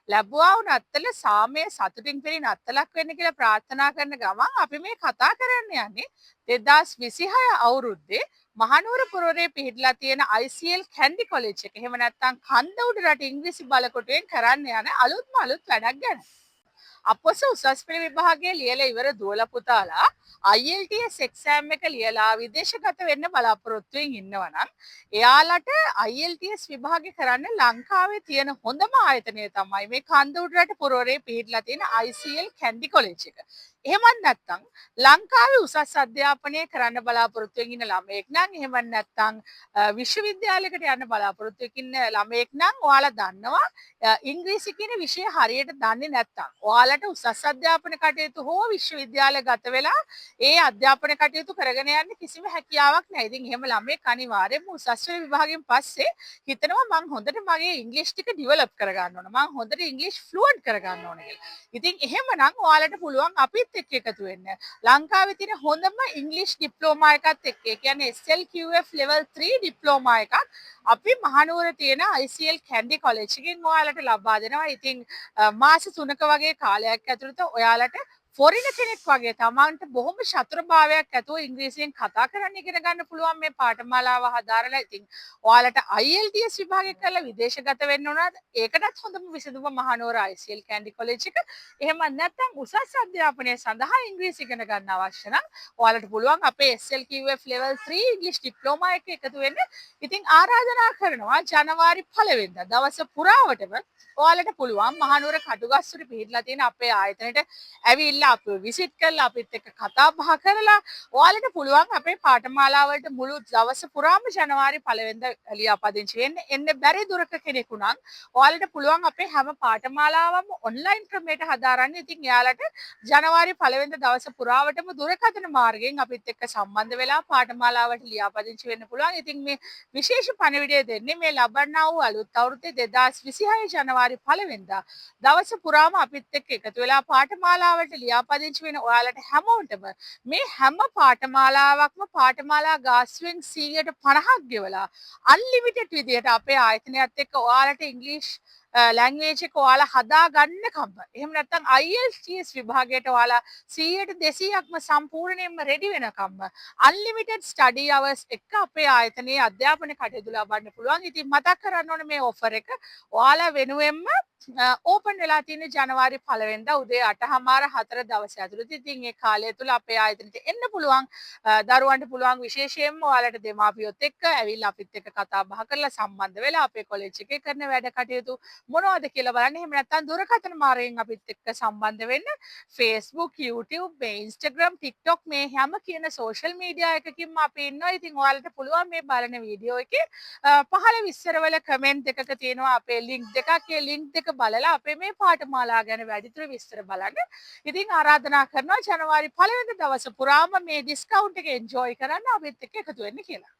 ලැබුවා වුණ අත්තල සාමය සතුටින් පිරි නත්තලක් වෙන්න කියලා ප්‍රාර්ථනා කරන ගමන් අපි මේ කතා කරන්න යන්නේ 2026 අවුරුද්දේ මහනුවර පුරවරේ පිහිටලා තියෙන ICL කැන්ඩි කොලෙජ් එක. එහෙම නැත්නම් කන්ද උඩ රට ඉංග්‍රීසි බලකොටුවෙන් කරන්න යන අලුත්ම අලුත් වැඩක් ගැන. අපොස උසස් පෙළ විභාගයේ ලියලා ඉවර දුවලා පුතාලා IELTS එක්සෑම් එක ලියලා විදේශගත වෙන්න බලාපොරොත්තුවෙන් ඉන්නවා නම් එයාලට IELTS විභාගය කරන්න ලංකාවේ තියෙන හොඳම ආයතනය තමයි මේ කන්දඋඩරට පුරවරේ පිහිටලා තියෙන ICL කැන්ඩි කොලෙජ් එක. එහෙමත් නැත්නම් ලංකාවේ උසස් අධ්‍යාපනය කරන්න බලාපොරොත්තුවෙන් ඉන්න ළමයෙක් නම් එහෙමත් නැත්නම් විශ්වවිද්‍යාලයකට යන්න බලාපොරොත්තුවෙන් ඉන්න ළමයෙක් නම් ඔයාලා දන්නවා ඉංග්‍රීසි කියන විෂය හරියට දන්නේ නැත්නම් ඔයාලට උසස් අධ්‍යාපන කටයුතු හෝ විශ්වවිද්‍යාල ගත වෙලා ඒ අධ්‍යාපන කටයුතු කරගෙන යන්න කිසිම හැකියාවක් නැහැ. ඉතින් එහෙම ළමයෙක් අනිවාර්යයෙන්ම උසස් පෙළ විභාගයෙන් පස්සේ හිතනවා මං හොඳට මගේ ඉංග්‍රීසි ටික ඩිවෙලොප් කරගන්න ඕන. මං හොඳට ඉංග්‍රීසි ෆ්ලුවන්ට් කරගන්න ඕන කියලා. ඉතින් එහෙමනම් ඔයාලට පුළුවන් අපිත් එක්ක එකතු වෙන්න. ලංකාවේ තියෙන හොඳම ඉංග්‍රීසි ඩිප්ලෝමා එකත් එක්ක. ඒ කියන්නේ SLQF level 3 ඩිප්ලෝමා එකක් අපි මහනුවර තියෙන ICL කැන්ඩි කොලෙජ් එකෙන් ඔයාලට ලබා දෙනවා. ඉතින් මාස 3ක වගේ කාලයක් ඇතුළත ඔයාලට ෆොරින කෙනෙක් වගේ තමන්ට බොහොම චතුරභාවයක් ඇතුව ඉංග්‍රීසියෙන් කතා කරන්න ඉගෙන ගන්න පුළුවන් මේ පාඨමාලාව හදාරලා. ඉතින් ඔයාලට IELTS විභාගය කරලා විදේශගත වෙන්න උනත් ඒකටත් හොඳම විසඳුම මහනුවර ICL කැන්ඩි කොලෙජ් එක. එහෙම නැත්නම් උසස් අධ්‍යාපනය සඳහා ඉංග්‍රීසි ඉගෙන ගන්න අවශ්‍ය නම් ඔයාලට පුළුවන් අපේ SLQF level 3 ඉංග්‍රීසි ඩිප්ලෝමා එක එකතු වෙන්න. ඉතින් ආරාධනා කරනවා ජනවාරි 1 වෙනිදා දවස පුරාවටම ඔයාලට පුළුවන් මහනුවර කටුගස්සුර පිහිටලා තියෙන අපේ ආයතනයට ඇවිල්ලා අපිව විසිට් කරලා අපිත් එක්ක කතා බහ කරලා ඔයාලට පුළුවන් අපේ පාඨමාලාවලට මුළු දවස පුරාම ජනවාරි 1 වෙනිදා ලියාපදිංචි වෙන්න. එන්න බැරි දුරක කෙනෙකු නම් ඔයාලට පුළුවන් අපේ හැම පාඨමාලාවම ඔන්ලයින් ක්‍රමයට හදාරන්න. ඉතින් එයාලට ජනවාරි 1 වෙනිදා දවස පුරාවටම දුරකථන මාර්ගයෙන් අපිත් එක්ක සම්බන්ධ වෙලා පාඨමාලාවට ලියාපදිංචි වෙන්න පුළුවන්. ඉතින් මේ විශේෂ පණිවිඩය දෙන්නේ මේ ලබන්නා වූ අලුත් අවුරුද්දේ 2026 ජනවාරි 1 වෙනිදා දවස පුරාම අපිත් එක්ක එකතු වෙලා පාඨමාලාවට ලියාපදිංචි වෙන ඔයාලට හැමෝටම මේ හැම පාඨමාලාවක්ම පාඨමාලා ගාස්තුවෙන් 150ක් ගෙවලා අන්ලිමිටඩ් විදියට අපේ ආයතනයත් එක්ක ඔයාලට ඉංග්‍රීසි ලැන්ග්වේජ් එක ඔයාලා හදා ගන්නකම්. එහෙම නැත්නම් IELTS විභාගයට ඔයාලා 100ට 200ක්ම සම්පූර්ණයෙන්ම රෙඩි වෙනකම්ම අන්ලිමිටඩ් ස්ටඩි අවර්ස් එක අපේ ආයතනයේ අධ්‍යාපන කටයුතු ලබන්න පුළුවන්. ඉතින් මතක් කරන්න ඕනේ මේ ඔෆර් එක ඔයාලා වෙනුවෙන්ම ඕපන් වෙලා තියෙන ජනවාරි 1 වෙනිදා උදේ 8:04 දවසේ ඇතුළත. ඉතින් ඒ කාලය තුල අපේ ආයතනයට එන්න පුළුවන්. දරුවන්ට පුළුවන් විශේෂයෙන්ම ඔයාලට දෙමාපියොත් එක්ක ඇවිල්ලා අපිත් එක්ක කතා බහ කරලා සම්බන්ධ වෙලා අපේ කොලෙජ් එකේ කරන වැඩ කටයුතු මොනවද කියලා බලන්න. එහෙම නැත්නම් දුරකථන මාර්ගයෙන් අපිත් එක්ක සම්බන්ධ වෙන්න. Facebook, YouTube, Instagram, TikTok මේ හැම කියන සෝෂල් මීඩියා එකකින්ම අපි ඉන්නවා. ඉතින් ඔයාලට පුළුවන් මේ බලන වීඩියෝ එකේ පහළ විස්තරවල කමෙන්ට් දෙකක තියෙනවා අපේ ලින්ක් දෙකක්. ඒ ලින්ක් දෙක බලලා අපේ මේ පාඨමාලා ගැන වැඩිදුර විස්තර බලන්න. ඉතින් ආරාධනා කරනවා ජනවාරි 1 වෙනිදා දවස පුරාම මේ ඩිස්කවුන්ට් එක එන්ජොයි කරන්න අපිත් එක්ක එකතු වෙන්න කියලා.